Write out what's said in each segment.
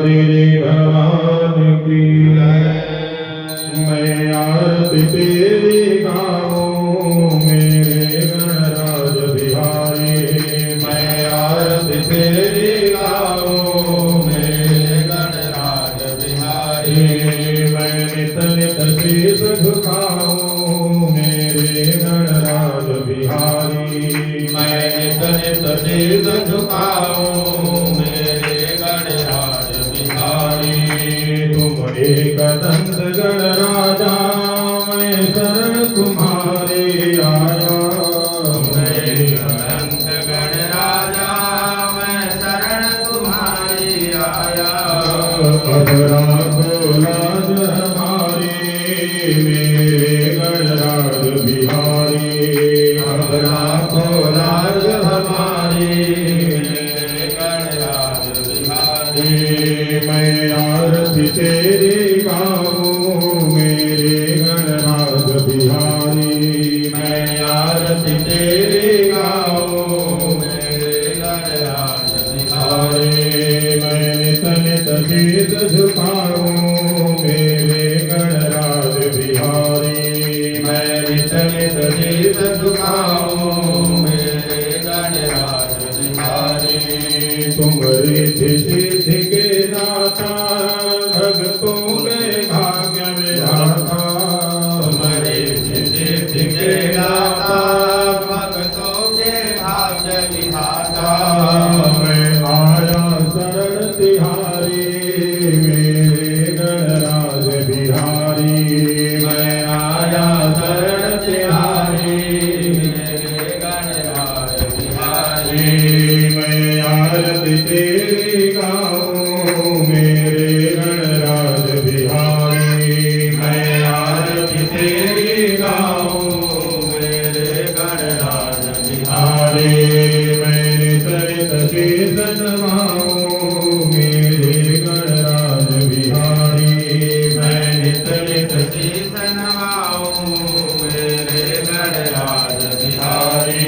बिहारी भगवान की। मैं आरती तेरी गाऊं मेरे गणराज बिहारी। मैं आरती तेरी गाऊं मेरे गणराज बिहारी। मैं नित नित शीश झुकाऊं मेरे गणराज बिहारी। मैं नित नित शीश झुकाऊं मेरे गणराज बिहारी। तुम एक दंत गणराजा मैं शरण तुम्हारे आया। मैं दंत गणराजा मैं शरण तुम्हारे आया। अब राखो लाज हमारी मेरे गणराज बिहारी। अब राखो लाज हमारी मेरे गणराज बिहारी। मैं आरती तेरी गाऊं मेरे गणराज बिहारी। मैं आरती तेरी गाऊं मेरे गणराज बिहारी। मैं नित नित शीश झुकाऊं मेरे गणराज बिहारी। मैं नित नित शीश झुकाऊं मेरे गणराज बिहारी। तुम रिद्धि सिद्धि के दाता भक्तों के भाग्य विधाता। तुम रिद्धि सिद्धि के दाता भक्तों के भाग्य विधाता। मैं आया शरण तिहारी मेरे गणराज बिहारी। मैं आया शरण तिहारी मेरे गणराज बिहारी। मैं आरती तेरी गाऊं मेरे गणराज बिहारी। मैं आरती तेरी गाऊं मेरे गणराज बिहारी। मैं नित नित शीश नवाऊं मेरे गणराज बिहारी। मैं नित नित शीश नवाऊं मेरे गणराज बिहारी।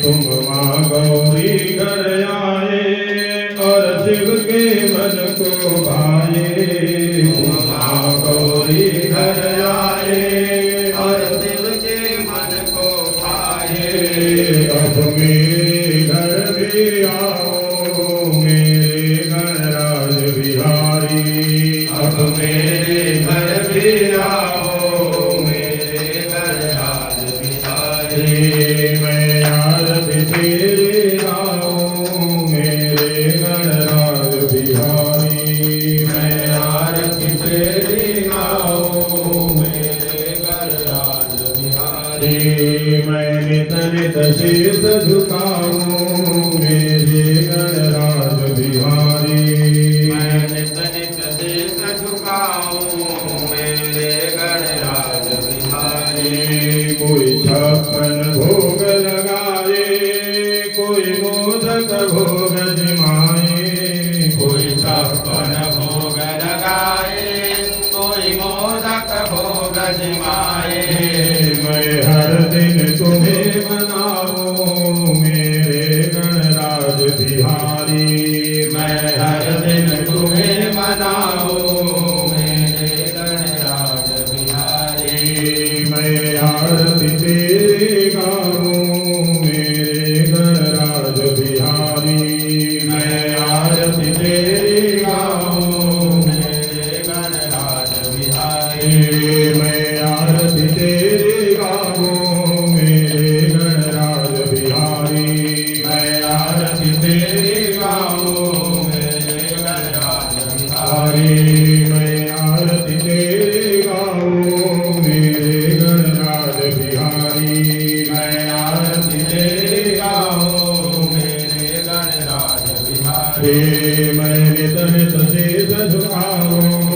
तुम माँ गौरी घर आए और शिव के मन को भाए। तुम माँ गौरी घर आए और शिव के मन को भाए। अब मेरे घर भी आओ मेरे गणराज बिहारी। अब मेरे घर भी आओ मेरे गणराज बिहारी। मैं आरती तेरी गाऊं मेरे गणराज बिहारी। मैं आरती तेरी गाऊं मेरे गणराज बिहारी। मैं नित नित शीश झुकाऊं मेरे गणराज बिहारी। मैं नित नित शीश झुकाऊं मेरे गणराज बिहारी। कोई 56 भोग लगाए कोई मोदक भोग जिमाए। कोई 56 भोग लगाए कोई मोदक भोग जिमाए। मैं हर दिन तुम्हें मनाऊं मेरे गणराज बिहारी। मैं हर दिन तुम्हें मनाऊं मेरे गणराज बिहारी। मैं आरती तेरी गाऊं मेरे गणराज बिहारी। मैं आरती तेरी गाऊं मेरे गणराज बिहारी। मैं आरती तेरी गाऊं मेरे गणराज बिहारी। मैं आरती तेरी गाऊं मेरे गणराज बिहारी। मैं आरती तेरी गाऊं मेरे गणराज बिहारी। मैं आरती तेरी गाऊं मेरे गणराज बिहारी। मैं नित नित शीश झुकाऊं